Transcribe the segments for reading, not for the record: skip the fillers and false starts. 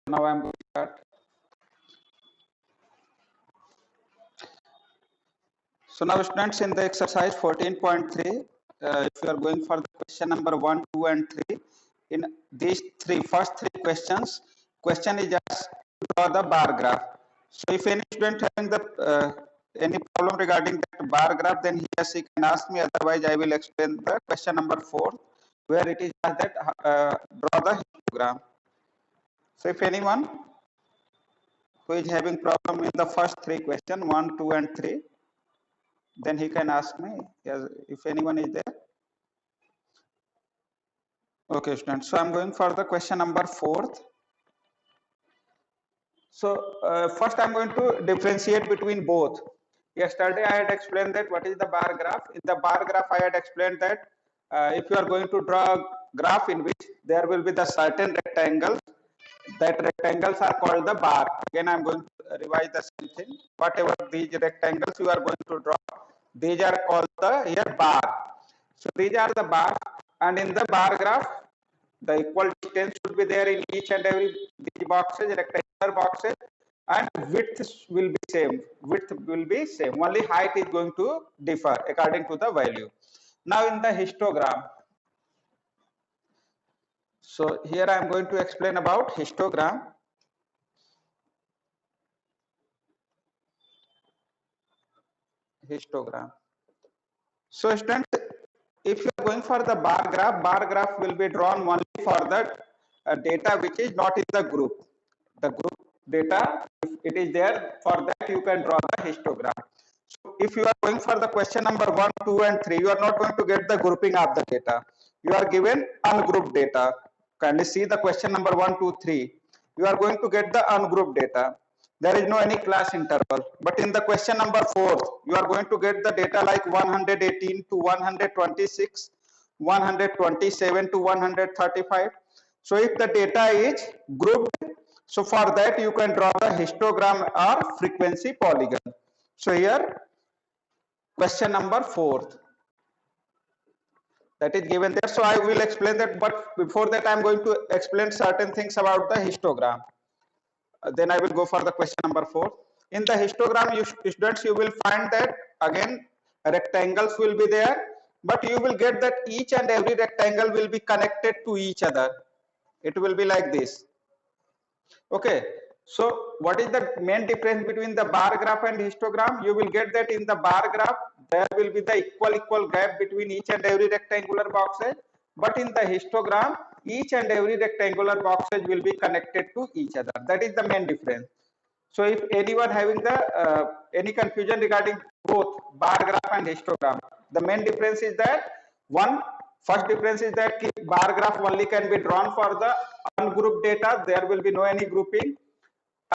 Now I'm going to start. So now students, in the exercise 14.3, if you are going for the question number 1, 2 and 3, in these first three questions, question is just to draw the bar graph. So if any student having the any problem regarding that bar graph, then he or she can ask me, otherwise I will explain the question number 4, where it is that draw the histogram. So if anyone who is having problem in the first three questions, 1, 2 and 3, then he can ask me, if anyone is there. Okay, students. So I'm going for the question number 4th. So first I'm going to differentiate between both. Yesterday I had explained that what is the bar graph. In the bar graph I had explained that if you are going to draw a graph in which there will be the certain rectangles, that rectangles are called the bar. Again I'm going to revise the same thing. Whatever these rectangles you are going to draw, these are called the here bar. So these are the bars, and in the bar graph the equal distance should be there in each and every these boxes, rectangular boxes, and width will be same. Width will be same. Only height is going to differ according to the value. Now in the histogram. So here I am going to explain about histogram. So students, if you are going for the bar graph will be drawn only for the data which is not in the group. The group data, if it is there, for that you can draw the histogram. So if you are going for the question number 1, 2 and 3, you are not going to get the grouping of the data. You are given ungrouped data. Kindly see the question number 1, 2, 3. You are going to get the ungrouped data. There is no any class interval. But in the question number 4, you are going to get the data like 118 to 126, 127 to 135. So if the data is grouped, so for that you can draw the histogram or frequency polygon. So here question number 4, that is given there. So I will explain that, but before that I am going to explain certain things about the histogram. Then I will go for the question number 4. In the histogram, students, you will find that again rectangles will be there, but you will get that each and every rectangle will be connected to each other. It will be like this. Okay, so what is the main difference between the bar graph and histogram? You will get that in the bar graph there will be the equal gap between each and every rectangular boxes, but in the histogram each and every rectangular boxes will be connected to each other. That is the main difference. So if anyone having the any confusion regarding both bar graph and histogram, the main difference is that first difference is that bar graph only can be drawn for the ungrouped data. There will be no any grouping,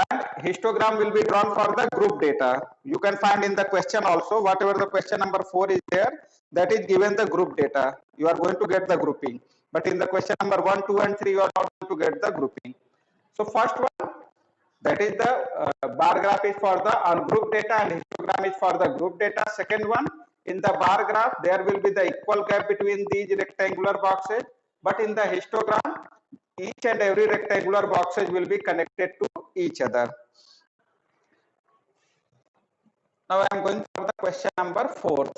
and histogram will be drawn for the group data. You can find in the question also, whatever the question number 4 is there, that is given the group data. You are going to get the grouping, but in the question number 1, 2 and 3 you are not going to get the grouping. So first one, that is the bar graph is for the ungrouped data and histogram is for the group data. Second one, in the bar graph there will be the equal gap between these rectangular boxes, but in the histogram each and every rectangular boxes will be connected to each other. Now I am going for the question number 4.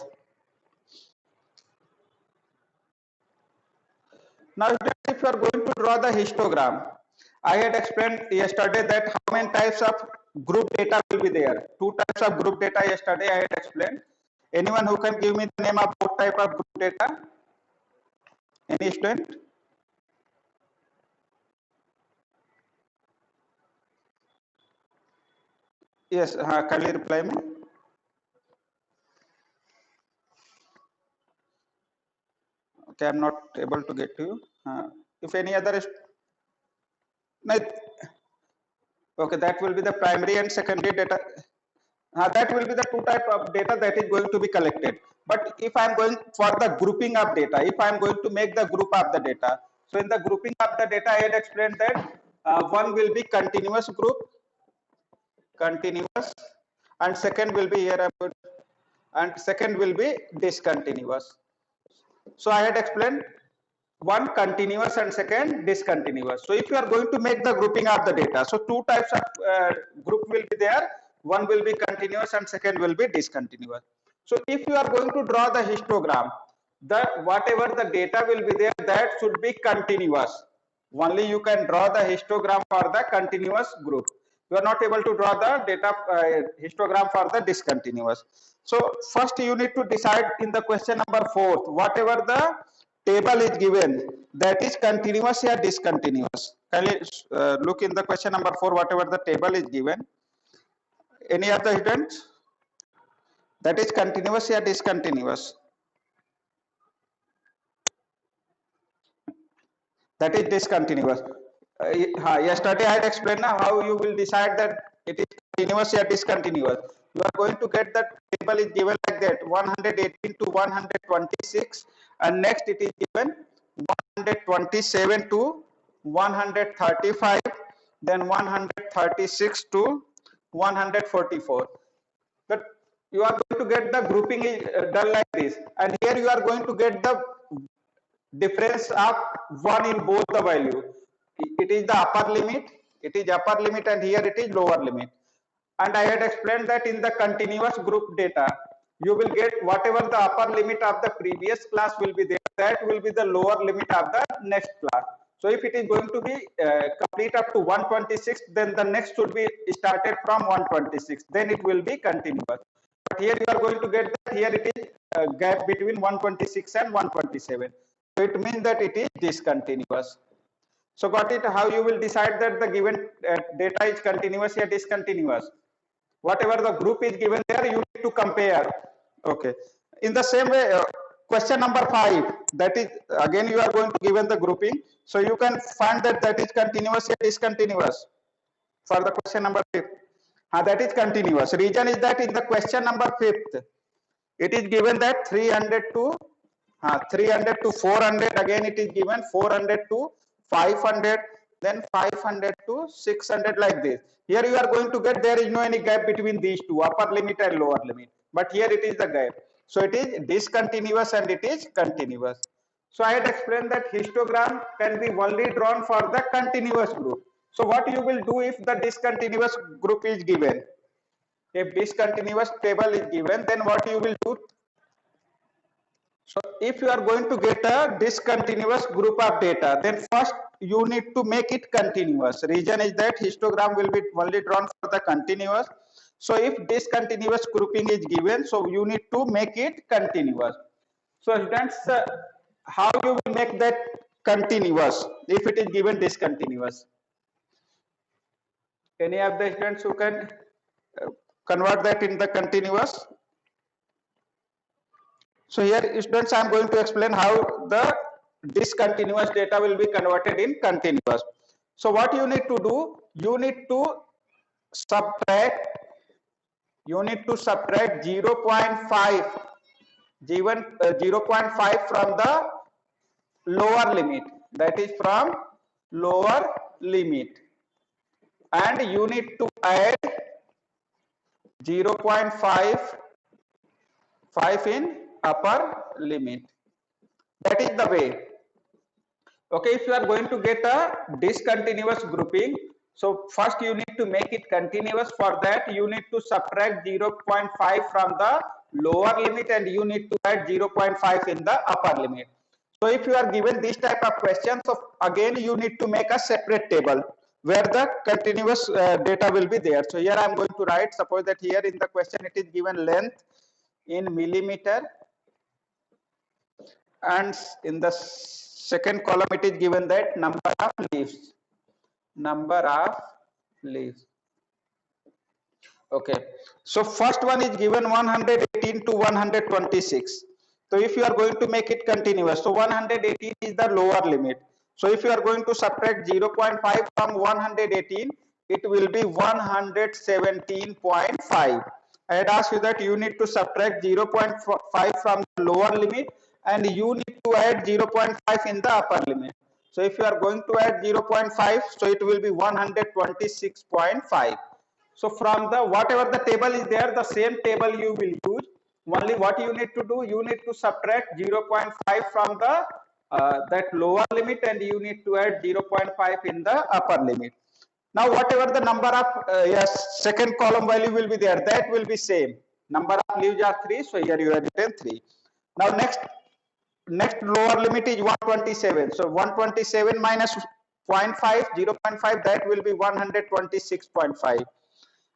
Now if you are going to draw the histogram, I had explained yesterday that how many types of group data will be there. 2 types of group data yesterday I had explained. Anyone who can give me the name of both type of group data? Any student? Yes, kindly reply me. Okay, I am not able to get to you. If any other is, no, okay, that will be the primary and secondary data. That will be the 2 type of data that is going to be collected. But if I am going for the grouping of data, if I am going to make the group of the data, so in the grouping of the data, I had explained that one will be continuous group, continuous, and second will be here, and second will be discontinuous. So I had explained one continuous and second discontinuous. So if you are going to make the grouping of the data, so two types of group will be there. One will be continuous and second will be discontinuous. So if you are going to draw the histogram, the whatever the data will be there, that should be continuous. Only you can draw the histogram for the continuous group. You are not able to draw the data histogram for the discontinuous. So first you need to decide in the question number 4, whatever the table is given, that is continuous or discontinuous. Kindly look in the question number 4, whatever the table is given. Any of the students? That is continuous or discontinuous? That is discontinuous. Yesterday I had explained how you will decide that it is continuous or discontinuous. You are going to get that table is given like that, 118 to 126, and next it is given 127 to 135, then 136 to 144. But you are going to get the grouping is done like this, and here you are going to get the difference of 1 in both the value. It is the upper limit, and here it is lower limit. And I had explained that in the continuous group data, you will get whatever the upper limit of the previous class will be there, that will be the lower limit of the next class. So if it is going to be complete up to 126, then the next should be started from 126, then it will be continuous. But here you are going to get that here it is a gap between 126 and 127. So it means that it is discontinuous. So got it? How you will decide that the given data is continuous or discontinuous? Whatever the group is given there, you need to compare. Okay. In the same way, question number 5, that is again you are going to given the grouping. So you can find that that is continuous or discontinuous for the question number 5. That is continuous. Reason is that in the question number 5th, it is given that 300 to 400, again it is given 400 to 500, then 500 to 600, like this. Here you are going to get there is no any gap between these two, upper limit and lower limit, but here it is the gap. So it is discontinuous and it is continuous. So I had explained that histogram can be only drawn for the continuous group. So what you will do if the discontinuous group is given? If discontinuous table is given, then what you will do? So if you are going to get a discontinuous group of data, then first you need to make it continuous. Reason is that histogram will be only drawn for the continuous. So if discontinuous grouping is given, so you need to make it continuous. So students, how you will make that continuous if it is given discontinuous? Any of the students who can convert that in the continuous? So here students, I am going to explain how the discontinuous data will be converted in continuous. So what you need to do, you need to subtract 0.5 from the lower limit, that is from lower limit, and you need to add 0.5 in upper limit. That is the way. Okay, if you are going to get a discontinuous grouping, so first you need to make it continuous. For that you need to subtract 0.5 from the lower limit and you need to add 0.5 in the upper limit. So if you are given this type of questions, so again you need to make a separate table where the continuous data will be there. So here I am going to write, suppose that here in the question it is given length in millimeter, and in the second column it is given that number of leaves. Okay, so first one is given 118 to 126. So if you are going to make it continuous, so 118 is the lower limit. So if you are going to subtract 0.5 from 118, it will be 117.5. I had asked you that you need to subtract 0.5 from the lower limit and you need to add 0.5 in the upper limit. So if you are going to add 0.5, so it will be 126.5. So from the whatever the table is there, the same table you will use. Only what you need to do, you need to subtract 0.5 from the that lower limit, and you need to add 0.5 in the upper limit. Now whatever the number of yes, second column value will be there, that will be same. Number of leaves are 3, so here you have written 3. Now next lower limit is 127. So 127 minus 0.5, 0.5, that will be 126.5,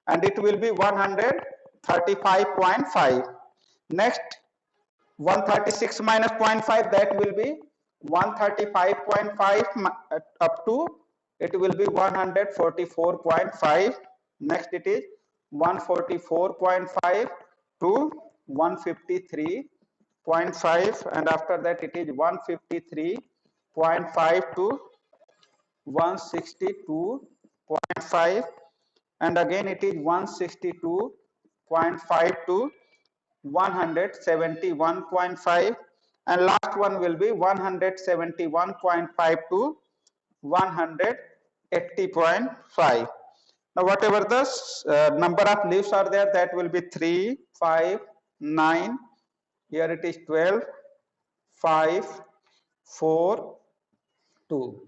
and it will be 135.5. Next 136 minus 0.5, that will be 135.5 up to it will be 144.5. Next it is 144.5 to 153.5, and after that it is 153.5 to 162.5, and again it is 162.5 to 171.5, and last one will be 171.5 to 180.5. Now whatever the number of leaves are there, that will be 3, 5, 9, here it is 12, 5, 4, 2.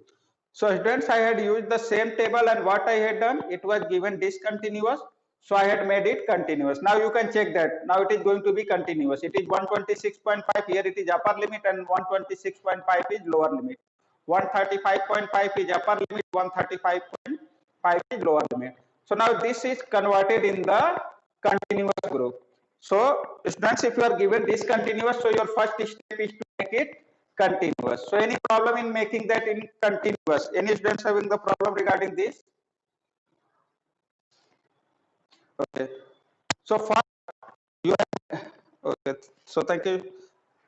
So students, I had used the same table, and what I had done, it was given discontinuous, so I had made it continuous. Now you can check that. Now it is going to be continuous. It is 126.5, here it is upper limit, and 126.5 is lower limit. 135.5 is upper limit, 135.5 is lower limit. So now this is converted in the continuous group. So students, if you are given discontinuous, so your first step is to make it continuous. So any problem in making that in continuous? Any students having the problem regarding this? Okay. So first you have, okay. So thank you.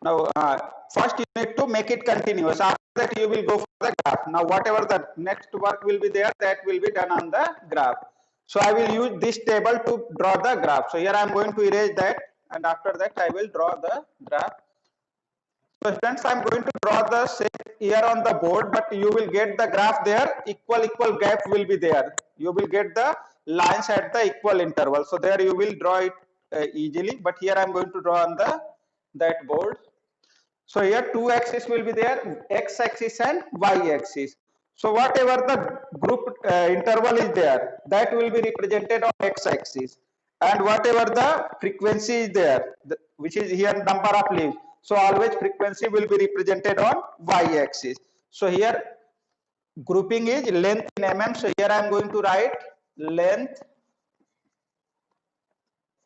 Now first you need to make it continuous. After that you will go for the graph. Now whatever the next work will be there, that will be done on the graph. So I will use this table to draw the graph. So here I am going to erase that, and after that I will draw the graph. So students, I am going to draw the shape here on the board, but you will get the graph there, equal gap will be there. You will get the lines at the equal interval. So there you will draw it easily, but here I am going to draw on that board. So here two axes will be there, x axis and y axis. So whatever the group interval is there, that will be represented on x axis, and whatever the frequency is there, which is here number of leaves, so always frequency will be represented on y axis. So here grouping is length in mm, so here I am going to write length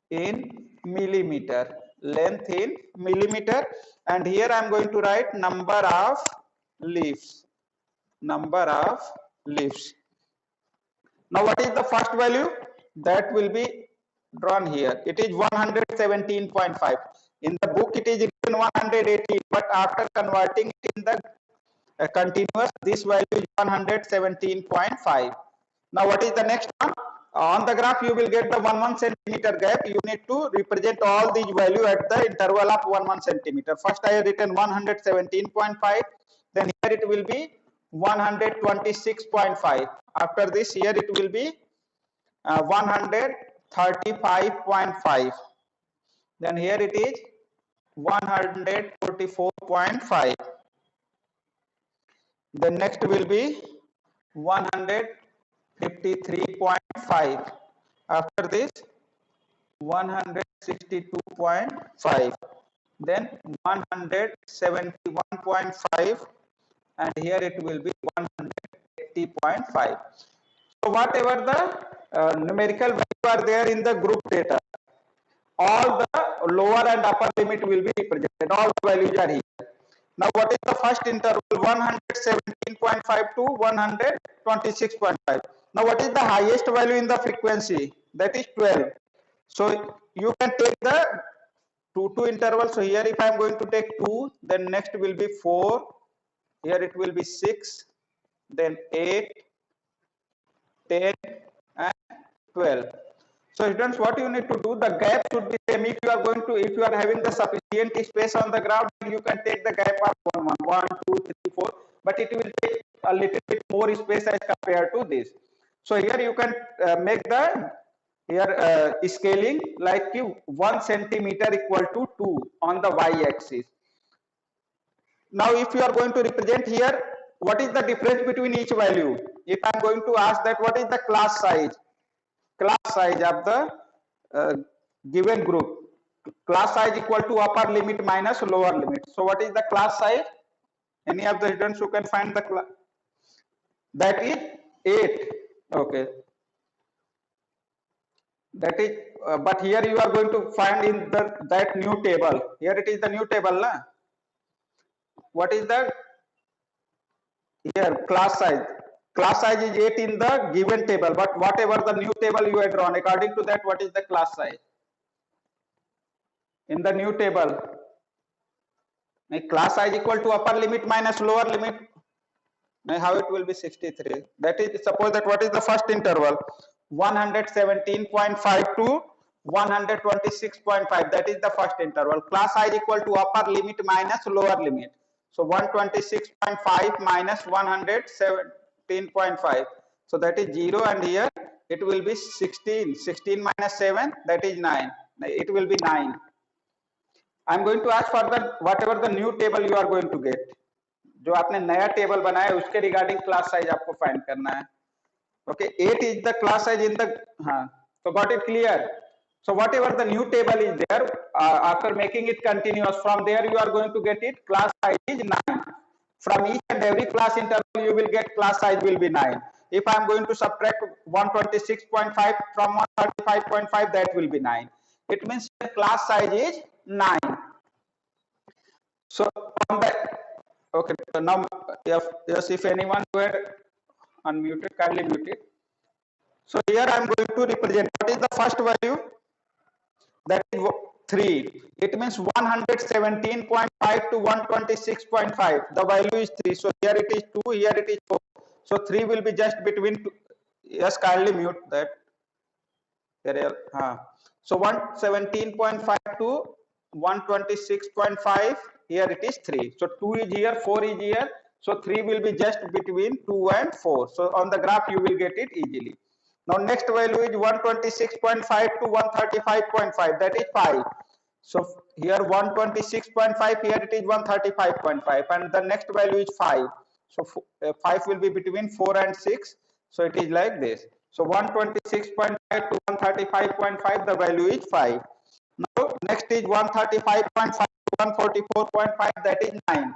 in millimeter, length in millimeter, and here I am going to write number of leaves, number of leaves. Now what is the first value? That will be drawn here. It is 117.5. In the book it is written 180, but after converting it in the continuous, this value is 117.5. Now what is the next one? On the graph you will get the 1 centimeter gap. You need to represent all these value at the interval of 1 centimeter. First I have written 117.5, then here it will be 126.5. After this here it will be 135.5. Then here it is 144.5. The next will be 153.5. After this 162.5. Then 171.5, and here it will be 180.5. So whatever the numerical value are there in the group data, all the lower and upper limit will be represented. All the values are here. Now what is the first interval? 117.5 to 126.5. Now what is the highest value in the frequency? That is 12. So you can take the two intervals. So here if I am going to take 2, then next will be 4, here it will be 6, then 8, 10 and 12. So students, what you need to do, the gap should be same. If you are having the sufficient space on the graph, you can take the gap of 1, 2, 3, 4, but it will take a little bit more space as compared to this. So here you can make the scaling like 1 centimeter equal to 2 on the y axis. Now if you are going to represent here, what is the difference between each value? If I am going to ask that what is the class size of the given group, class size equal to upper limit minus lower limit. So what is the class size? Any of the students who can find the class? That is 8. Okay, that is but here you are going to find in that new table. Here it is the new table, na? What is the here class size is 8 in the given table, but whatever the new table you have drawn, according to that, what is the class size in the new table? Class size equal to upper limit minus lower limit. How it will be 63? That is, suppose that what is the first interval? 117.5 to 126.5. That is the first interval. Class size equal to upper limit minus lower limit. So 126.5 minus 117.5. So that is 0, and here it will be 16. 16 minus 7, that is 9. It will be 9. I am going to ask for the whatever the new table you are going to get. जो आपने नया table बनाया है उसके regarding class size आपको find करना है. Okay, 8 is the class size in the so got it clear? So whatever the new table is there, after making it continuous, from there you are going to get it class size is 9. From each and every class interval you will get class size will be 9. If I am going to subtract 126.5 from 135.5, that will be 9. It means the class size is 9. So from the okay, so now yes, if anyone were unmuted, kindly mute it. So here I am going to represent what is the first value, that is 3. It means 117.5 to 126.5. The value is 3. So here it is 2, here it is 4. So 3 will be just between 2. Yes, kindly mute that. So 117.5 to 126.5. Here it is 3. So 2 is here, 4 is here. So 3 will be just between 2 and 4. So on the graph you will get it easily. Now next value is 126.5 to 135.5. That is 5. So here 126.5, here it is 135.5, and the next value is 5. So 5 will be between 4 and 6. So it is like this. So 126.5 to 135.5, the value is 5. Now next is 135.5 to 144.5, that is 9.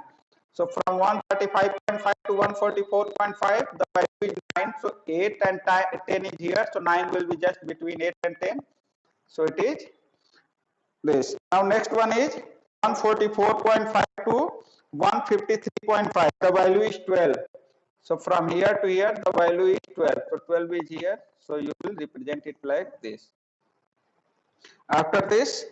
So from 135.5 to 144.5, the value is 9. So 8 and 10 is here. So 9 will be just between 8 and 10. So it is this. Now next one is 144.5 to 153.5. The value is 12. So from here to here, the value is 12. So 12 is here. So you will represent it like this. After this,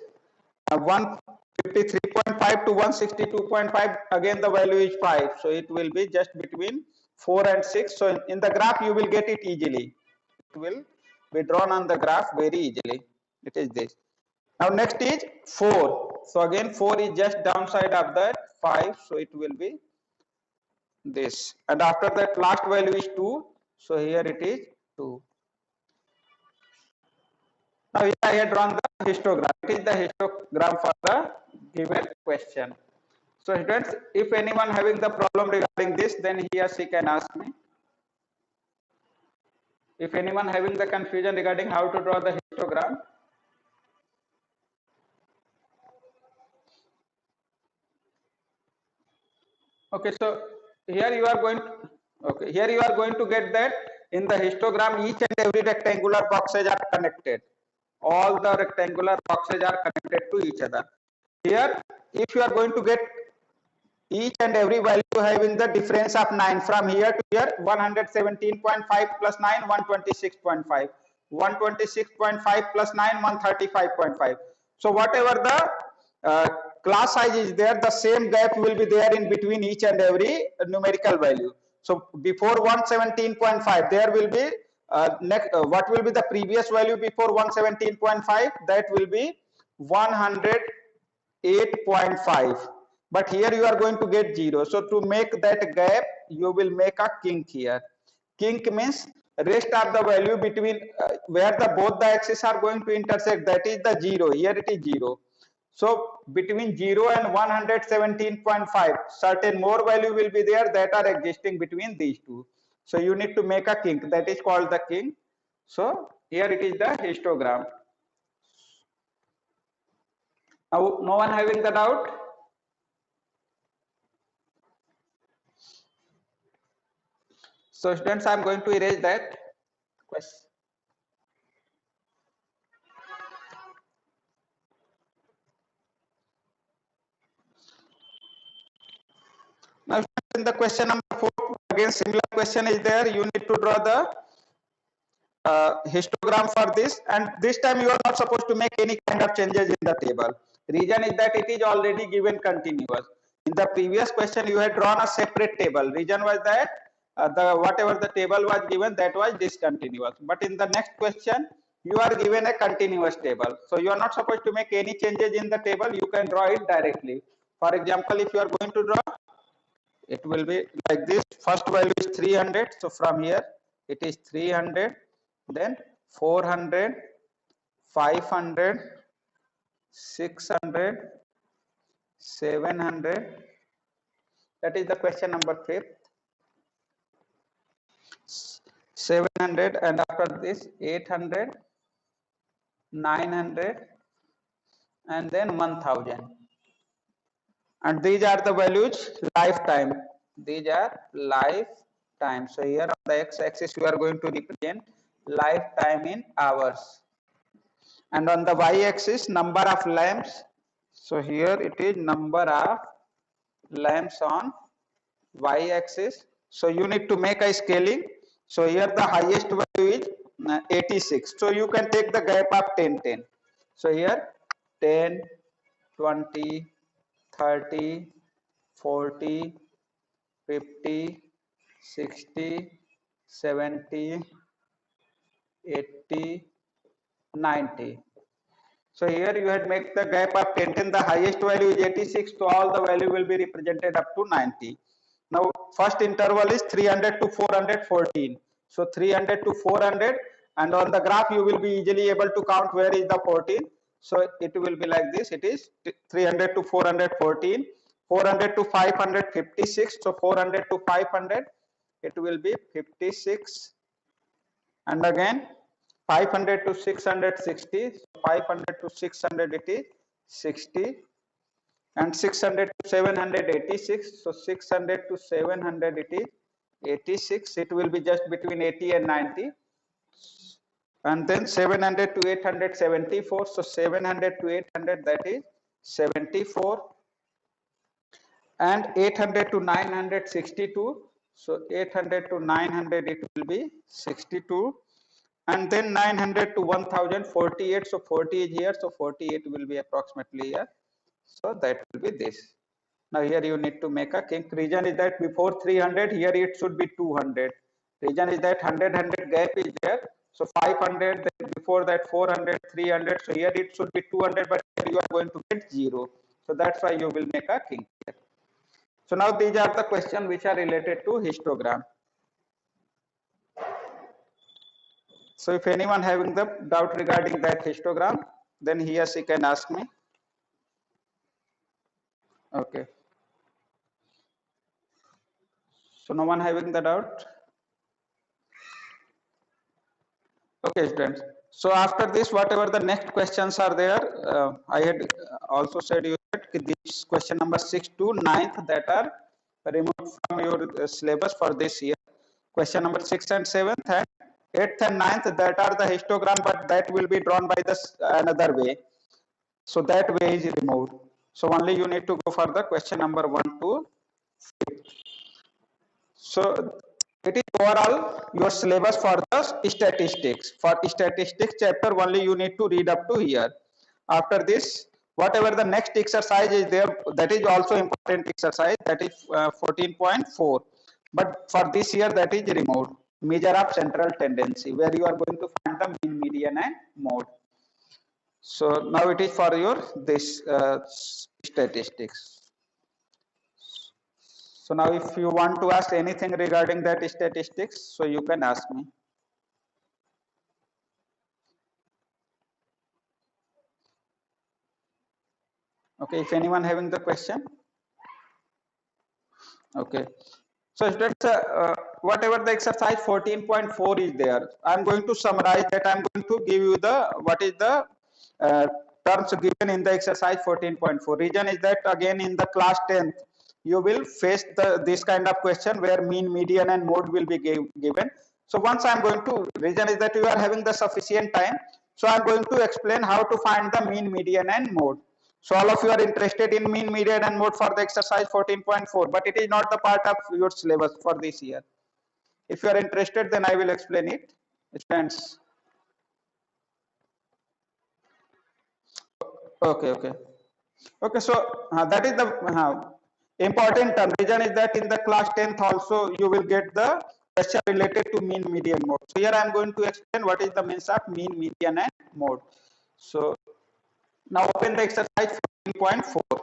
153.5 to 162.5, again the value is 5. So it will be just between 4 and 6. So in the graph you will get it easily. It will be drawn on the graph very easily. It is this. Now next is 4. So again 4 is just downside of that 5. So it will be this. And after that last value is 2. So here it is 2. Now here I have drawn the histogram. It is the histogram for the given question. So students, if anyone having the problem regarding this, then he or she can ask me. If anyone having the confusion regarding how to draw the histogram. Okay, so here you are going to get that in the histogram each and every rectangular boxes are connected. All the rectangular boxes are connected to each other. Here, if you are going to get each and every value having the difference of 9 from here to here, 117.5 plus 9, 126.5. 126.5 plus 9, 135.5. So whatever the class size is there, the same gap will be there in between each and every numerical value. So before 117.5, there will be what will be the previous value before 117.5? That will be 108.5. But here you are going to get 0. So to make that gap, you will make a kink here. Kink means rest of the value between where the both the axes are going to intersect. That is the 0. Here it is 0. So between 0 and 117.5, certain more value will be there that are existing between these two. So you need to make a kink, that is called the kink. So here it is the histogram. Now no one having the doubt? So students, I am going to erase that question. Now in the question number 4, again similar question is there. You need to draw the histogram for this, and this time you are not supposed to make any kind of changes in the table. Reason is that it is already given continuous. In the previous question you had drawn a separate table. Reason was that the whatever the table was given, that was discontinuous, but in the next question you are given a continuous table, so you are not supposed to make any changes in the table. You can draw it directly. For example, if you are going to draw, it will be like this. First value is 300, so from here it is 300, then 400, 500, 600, 700. That is the question number 5. 700, and after this 800, 900, and then 1000. And these are the values lifetime. These are lifetime. So here on the x-axis you are going to represent lifetime in hours, and on the y-axis number of lamps. So here it is number of lamps on y-axis. So you need to make a scaling. So here the highest value is 86. So you can take the gap of 10, 10. So here 10, 20, 30, 40, 50, 60, 70, 80, 90. So here you had make the gap of 10, 10. The highest value is 86, so all the value will be represented up to 90. Now first interval is 300 to 414. So 300 to 400, and on the graph you will be easily able to count where is the 14. So it will be like this. It is 300 to 414, 400 to 556. So 400 to 500, it will be 56, and again 500 to 660. 500 to 600, it is 60, and 600 to 786. So 600 to 700, it is 86. It will be just between 80 and 90. And then 700 to 874. So 700 to 800, that is 74, and 800 to 962. So 800 to 900, it will be 62, and then 900 to 1048. So 40 is here, so 48 will be approximately here. So that will be this. Now here you need to make a kink. Reason is that before 300, here it should be 200. Reason is that 100 gap is there. So 500, then before that 400, 300. So here it should be 200, but here you are going to get 0. So that's why you will make a kink here. So now these are the questions which are related to histogram. So if anyone having the doubt regarding that histogram, then he or she can ask me. Okay. So no one having the doubt? Okay, students. So after this, whatever the next questions are there, I had also said you that this question number 6 to 9th that are removed from your syllabus for this year. Question number 6 and 7th, and 8th and 9th, that are the histogram, but that will be drawn by this another way. So that way is removed. So only you need to go for the question number 1 to 5th. So it is overall your syllabus for the statistics. For statistics chapter only you need to read up to here. After this, whatever the next exercise is there, that is also important exercise, that is 14.4. But for this year that is removed. Measure of central tendency, where you are going to find the mean, median, and mode. So now it is for your this statistics. So now if you want to ask anything regarding that statistics, so you can ask me. Okay, if anyone having the question. Okay, so students, whatever the exercise 14.4 is there, I'm going to summarize that. I'm going to give you the what is the uh, terms given in the exercise 14.4. Reason is that again in the class 10th you will face this kind of question where mean, median and mode will be given. So once I'm going to, reason is that you are having the sufficient time, so I'm going to explain how to find the mean, median and mode. So all of you are interested in mean, median and mode for the exercise 14.4, but it is not the part of your syllabus for this year. If you are interested, then I will explain it. Students. Okay, okay. Okay, so that is the important term. Reason is that in the class 10th also you will get the question related to mean, median, mode. So here I am going to explain what is the means of mean, median and mode. So now open the exercise 14.4.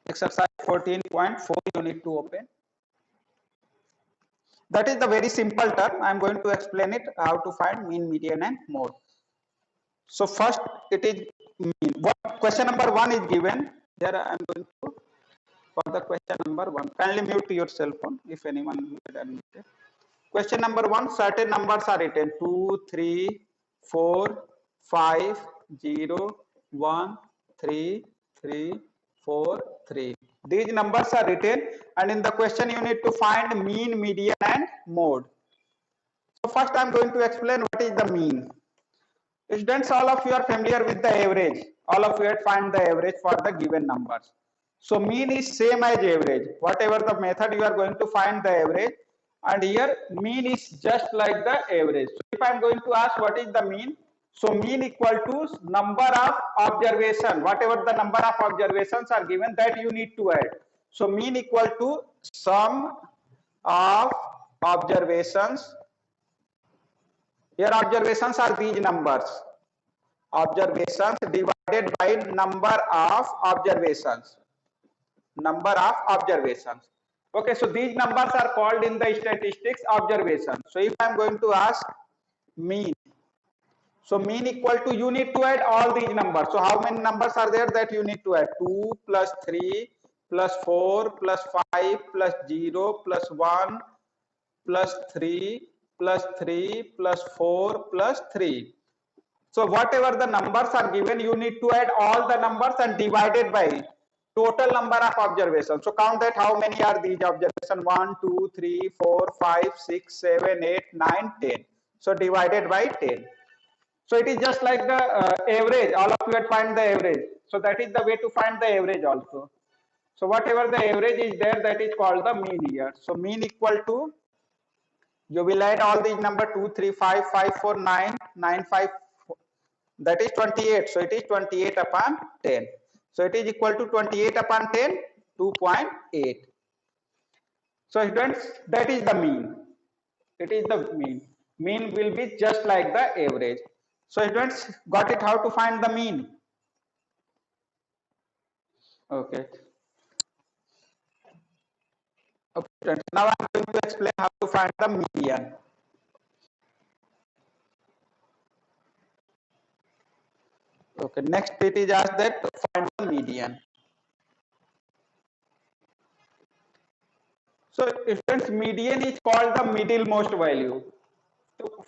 Exercise 14.4 you need to open. That is the very simple term. I am going to explain it how to find mean, median and mode. So first it is mean. What question number 1 is given. Here I am going to for the question number 1. Kindly mute your cell phone if anyone is unmuted. Question number 1, certain numbers are written 2, 3, 4, 5, 0, 1, 3, 3, 4, 3. These numbers are written and in the question you need to find mean, median and mode. So first I am going to explain what is the mean. Students, all of you are familiar with the average. All of you have find the average for the given numbers. So mean is same as average. Whatever the method you are going to find the average, and here mean is just like the average. So if I am going to ask what is the mean, so mean equal to number of observation. Whatever the number of observations are given, that you need to add. So mean equal to sum of observations. Here observations are these numbers. Observations divided by number of observations. Number of observations. Okay, so these numbers are called in the statistics observations. So if I am going to ask mean, so mean equal to, you need to add all these numbers. So how many numbers are there that you need to add? 2 plus 3 plus 4 plus 5 plus 0 plus 1 plus 3 plus 3 plus 4 plus 3. So whatever the numbers are given, you need to add all the numbers and divide it by total number of observations. So count that how many are these observations? 1, 2, 3, 4, 5, 6, 7, 8, 9, 10. So divided by 10. So it is just like the average. All of you had find the average. So that is the way to find the average also. So whatever the average is there, that is called the mean here. So mean equal to, you will add all these number 2, 3, 5, 5, 4, 9, 9, 5, that is 28. So it is 28 upon 10. So it is equal to 28 upon 10, 2.8. So students, that is the mean. It is the mean. Mean will be just like the average. So students, got it how to find the mean? Okay. Okay, students. Now I am going to explain how to find the median. Okay, next it is asked that find the median. So students, median is called the middlemost value.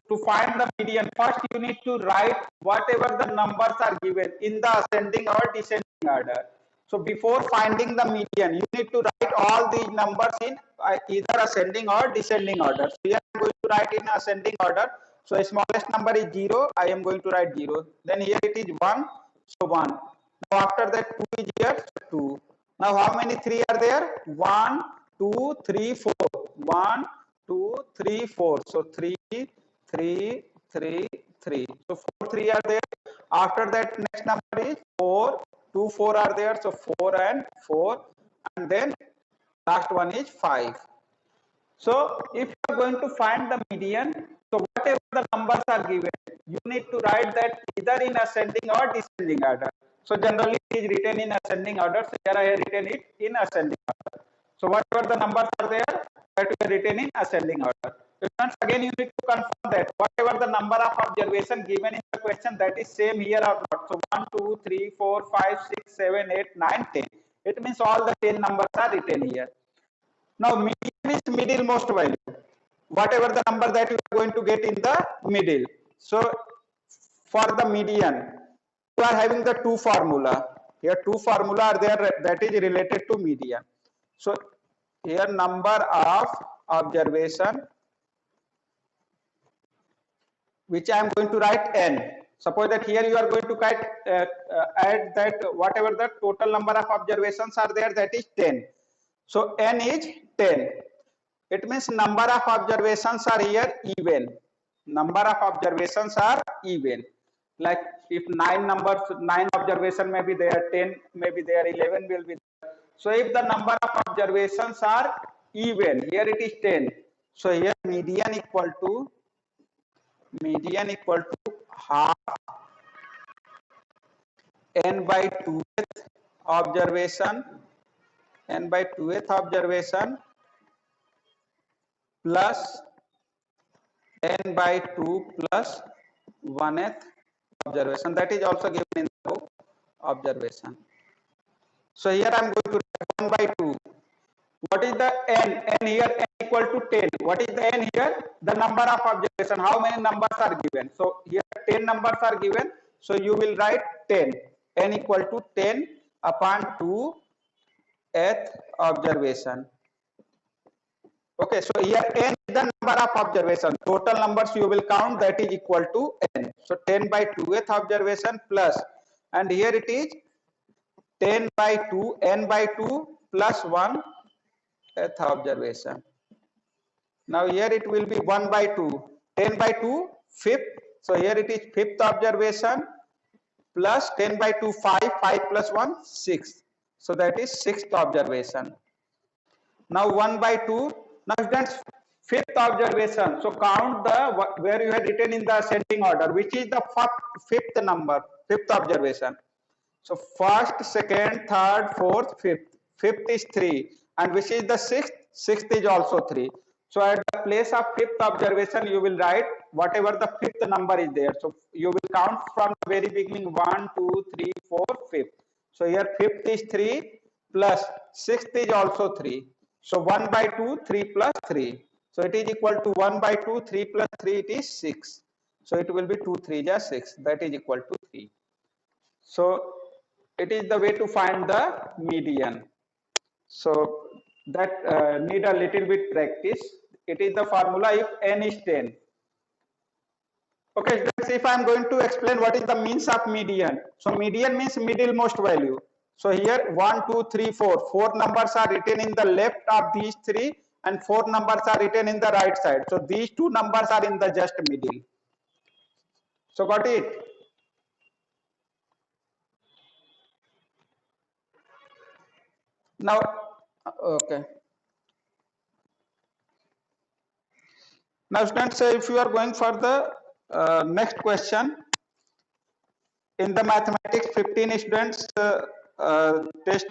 To find the median, first you need to write whatever the numbers are given in the ascending or descending order. So before finding the median, you need to write all these numbers in either ascending or descending order. So here I am going to write in ascending order. So smallest number is 0, I am going to write 0. Then here it is 1, so 1. Now after that 2 is here, so 2. Now how many 3 are there? 1, 2, 3, 4. 1, 2, 3, 4. So 3, 3, 3, 3. So 4, 3 are there. After that next number is 4, 2, 4 are there. So 4 and 4. And then last one is 5. So if you are going to find the median, so whatever the numbers are given, you need to write that either in ascending or descending order. So generally it is written in ascending order. So here I have written it in ascending order. So whatever the numbers are there, that we are written in ascending order. Again, you need to confirm that whatever the number of observation given in the question, that is same here or not. So 1, 2, 3, 4, 5, 6, 7, 8, 9, 10. It means all the 10 numbers are written here. Now median is middle most value. Whatever the number that you are going to get in the middle. So for the median, you are having the two formula. Here two formula are there that is related to median. So here number of observation, which I am going to write n. Suppose that here you are going to add that whatever the total number of observations are there, that is 10. So n is 10. It means number of observations are here even. Number of observations are even. Like if 9 observation may be there, 10 may be there, 11 will be there. So if the number of observations are even, here it is 10. So here median equal to half n by 2th observation, plus n by 2 plus 1th observation. That is also given in the book, observation. So here I am going to write 1 by 2. What is the n? N here, n equal to 10. What is the n here? The number of observation. How many numbers are given? So here 10 numbers are given. So you will write 10. N equal to 10 upon 2th observation. Okay, so here n is the number of observation. Total numbers you will count, that is equal to n. So 10 by 2th observation plus, and here it is 10 by 2, n by 2 plus 1th observation. Now here it will be 1 by 2, 10 by 2, 5th. So here it is 5th observation plus 10 by 2, 5, 5 plus 1, 6. So that is 6th observation. Now 1 by 2. Now students, 5th observation. So count the where you had written in the ascending order, which is the 5th number, 5th observation. So first, second, third, fourth, 5th. 5th is 3. And which is the 6th? 6th is also 3. So at the place of 5th observation, you will write whatever the 5th number is there. So you will count from the very beginning 1, 2, 3, 4, 5th. So here 5th is 3 plus 6th is also 3. So 1 by 2, 3 plus 3. So it is equal to 1 by 2, 3 plus 3, it is 6. So it will be 2, 3 just 6. That is equal to 3. So it is the way to find the median. So that need a little bit practice. It is the formula if n is 10. Okay, let's see if I am going to explain what is the means of median. So median means middle most value. So here 1, 2, 3, 4. 4 numbers are written in the left of these 3 and 4 numbers are written in the right side. So these 2 numbers are in the just middle. So got it? Now, okay. Now students, if you are going for the next question, in the mathematics 15 students test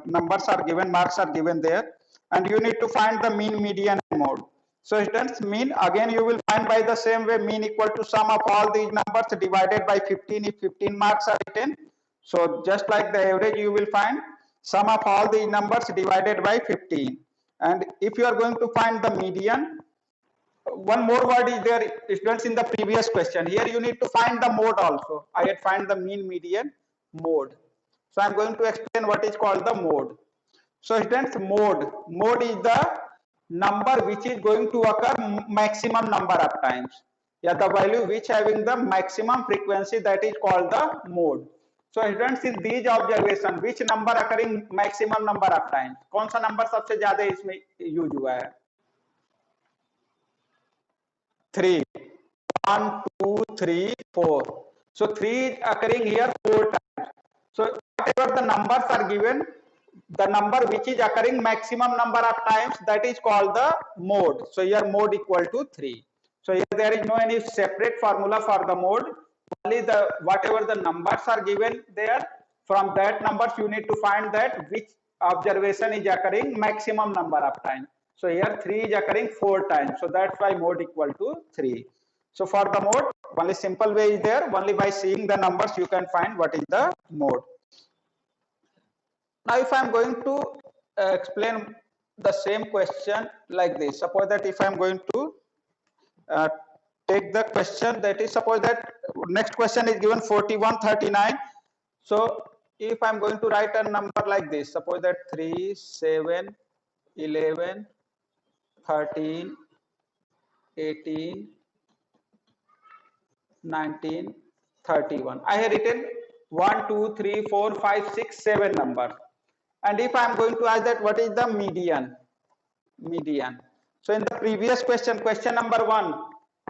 numbers are given, marks are given there, and you need to find the mean, median and mode. So students, mean again you will find by the same way, mean equal to sum of all these numbers divided by 15 if 15 marks are written. So just like the average, you will find sum of all these numbers divided by 15. And if you are going to find the median, one more word is there students in the previous question. Here you need to find the mode also. I had find the mean, median, mode. So I am going to explain what is called the mode. So students, mode is the number which is going to occur maximum number of times. Yeah, the value which having the maximum frequency, that is called the mode. So students, in these observation, which number occurring maximum number of times? कौन सा number सबसे ज़्यादा इसमें use हुआ है? 3. 1, 2, 3, 4. So 3 is occurring here 4 times. So whatever the numbers are given, the number which is occurring maximum number of times, that is called the mode. So here mode equal to 3. So here there is no any separate formula for the mode. Only the whatever the numbers are given there, from that numbers you need to find that which observation is occurring maximum number of times. So here 3 is occurring 4 times. So that's why mode equal to 3. So for the mode, only simple way is there. Only by seeing the numbers you can find what is the mode. Now if I am going to explain the same question like this, suppose that if I am going to take the question, that is, suppose that next question is given 4139. So if I am going to write a number like this, suppose that 3, 7, 11, 13, 18, 19, 31. I have written 1, 2, 3, 4, 5, 6, 7 numbers. And if I am going to ask that what is the median? So in the previous question, question number 1,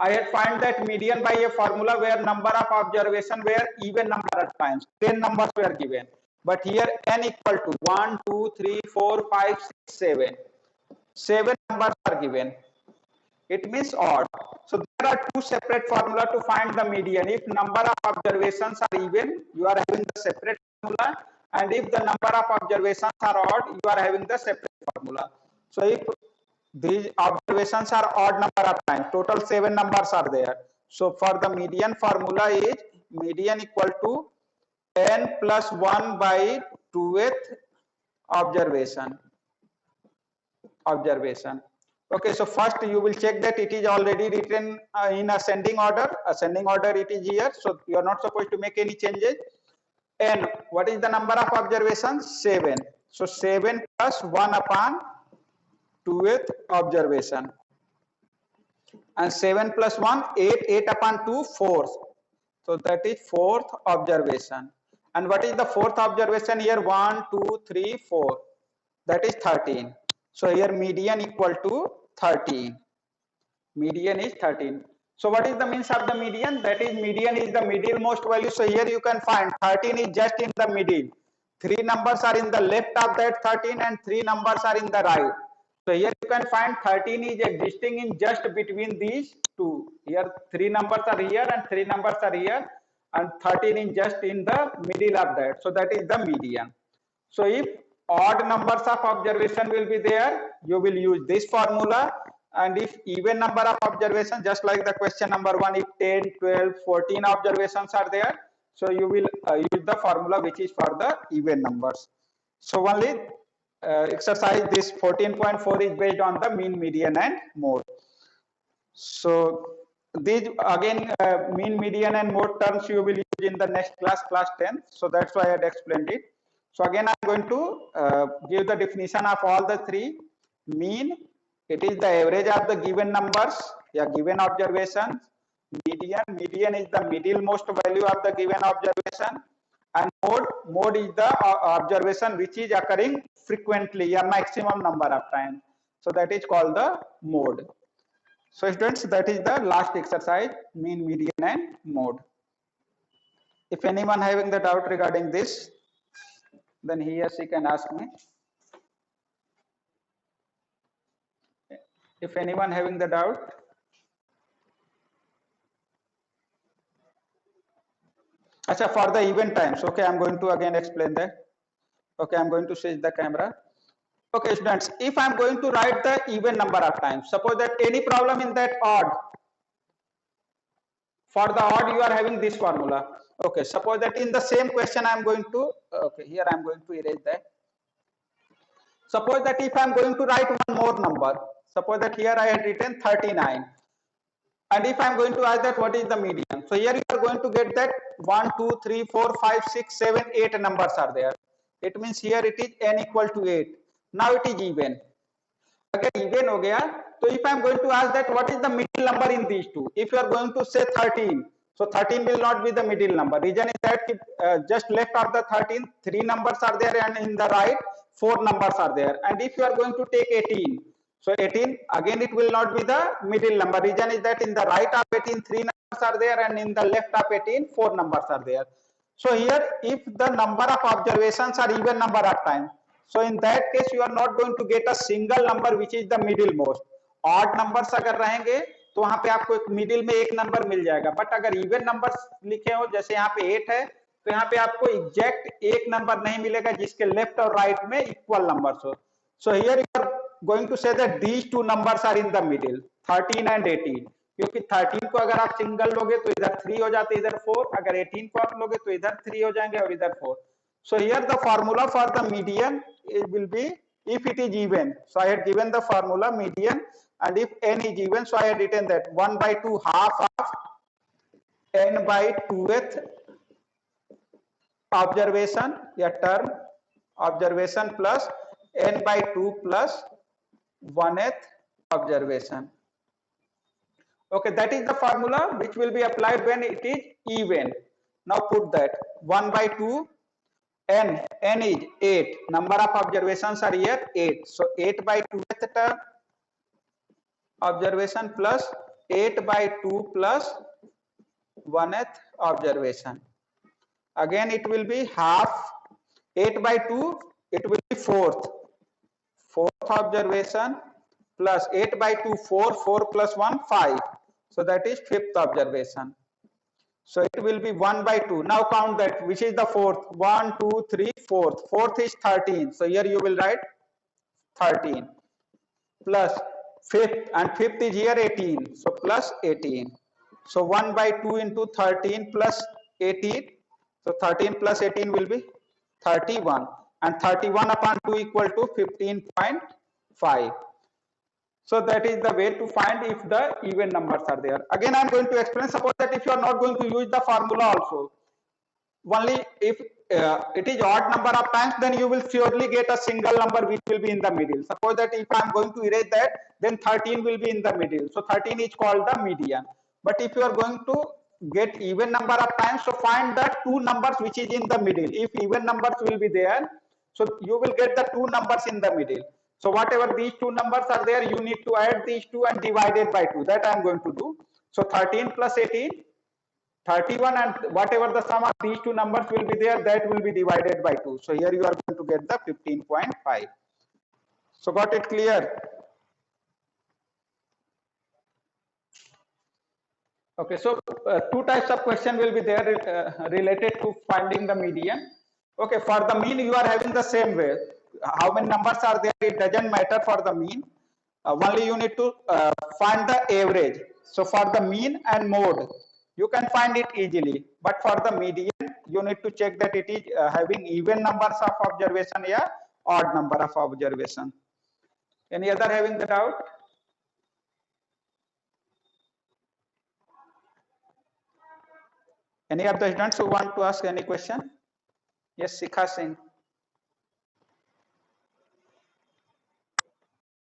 I had find that median by a formula where number of observation were even number of times. 10 numbers were given. But here n equal to 1, 2, 3, 4, 5, 6, 7. 7 numbers are given. It means odd. So there are two separate formula to find the median. If number of observations are even, you are having the separate formula, and if the number of observations are odd, you are having the separate formula. So if these observations are odd number of times, total 7 numbers are there. So for the median formula is median equal to n plus 1 by 2th observation. Okay, so first you will check that it is already written in ascending order. Ascending order it is here, so you are not supposed to make any changes. And what is the number of observations? 7. So 7 plus 1 upon 2th observation. And 7 plus 1, 8, 8 upon 2, 4th. So that is 4th observation. And what is the 4th observation here? 1, 2, 3, 4. That is 13. So here median equal to 13. Median is 13. So what is the means of the median? That is, median is the middlemost value. So here you can find 13 is just in the middle. 3 numbers are in the left of that 13 and 3 numbers are in the right. So here you can find 13 is existing in just between these two. Here 3 numbers are here and 3 numbers are here, and 13 is just in the middle of that. So that is the median. So if odd numbers of observation will be there, you will use this formula. And if even number of observations, just like the question number 1, if 10, 12, 14 observations are there, so you will use the formula which is for the even numbers. So only exercise this 14.4 is based on the mean, median and mode. So these again mean, median and mode terms you will use in the next class, class 10. So that's why I had explained it. So again I am going to give the definition of all the three. Mean, it is the average of the given numbers, given observations. Median is the middlemost value of the given observation. And mode is the observation which is occurring frequently, a maximum number of times. So that is called the mode. So students, that is the last exercise, mean, median and mode. If anyone having the doubt regarding this, then he or she can ask me. If anyone having the doubt. Achha, for the even times, okay, I'm going to again explain that. Okay, I'm going to switch the camera. Okay, students, if I'm going to write the even number of times, suppose that any problem in that odd, for the odd you are having this formula. Okay, suppose that in the same question I'm going to, okay, here I'm going to erase that. Suppose that if I'm going to write one more number, suppose that here I had written 39. And if I'm going to ask that what is the median, so here you are going to get that 1, 2, 3, 4, 5, 6, 7, 8 numbers are there. It means here it is n equal to 8. Now it is even. Again even ho gaya. So if I am going to ask that what is the middle number in these two, if you are going to say 13, so 13 will not be the middle number. Reason is that just left of the 13, 3 numbers are there, and in the right 4 numbers are there. And if you are going to take 18, so 18 again it will not be the middle number. Reason is that in the right of 18 3 numbers are there, and in the left of 18 4 numbers are there. So here if the number of observations are even number of times, so in that case you are not going to get a single number which is the middle most. Odd numbers अगर रहेंगे तो वहां पे आपको एक middle में एक number मिल जाएगा. बट अगर इवन नंबर्स लिखे हो, जैसे यहाँ पे 8 है, तो यहाँ पे आपको एग्जैक्ट एक नंबर नहीं मिलेगा जिसके लेफ्ट और राइट में इक्वल नंबर्स हो. So here you are going to say that these two numbers are in the middle, 13 and 18, क्योंकि 13 को अगर आप सिंगल लोगे तो इधर 3 हो जाते, इधर 4, अगर 18 को आप लोगे तो इधर 3 हो जाएंगे और इधर 4. So here the formula for the median it will be if it is even. So I had given the formula median, and if n is even, so I had written that 1 by 2 half of n by 2th observation, या term observation plus n by 2 plus 1th observation. Okay, that is the formula which will be applied when it is even. Now put that 1 by 2, n is 8, number of observations are here 8, so 8 by 2th term observation plus 8 by 2 plus 1th observation. Again it will be half 8 by 2, it will be fourth observation plus 8 by 2 4 plus 1 5, so that is fifth observation. So it will be 1 by 2. Now count that which is the fourth. 1 2 3 fourth. Fourth is 13, so here you will write 13 plus fifth, and fifth is here 18, so plus 18. So 1 by 2 into 13 plus 18, so 13 plus 18 will be 31, and 31 upon 2 equal to 15.5. So that is the way to find if the even numbers are there. Again I am going to explain. Suppose that if you are not going to use the formula also, only if it is odd number of times, then you will surely get a single number which will be in the middle. Suppose that if I am going to erase that, then 13 will be in the middle, so 13 is called the median. But if you are going to get even number of times, so find the two numbers which is in the middle. If even numbers will be there, so you will get the two numbers in the middle. So whatever these two numbers are there, you need to add these two and divide it by 2. That I am going to do. So 13 plus 18, 31, and whatever the sum of these two numbers will be there, that will be divided by 2. So here you are going to get the 15.5. So got it clear? Okay, so two types of question will be there related to finding the median. Okay, for the mean you are having the same way. How many numbers are there, it doesn't matter for the mean. Only you need to find the average. So for the mean and mode, you can find it easily. But for the median, you need to check that it is having even numbers of observation or odd number of observation. Any other having the doubt? Any of the students who want to ask any question? Yes, Sikha Singh.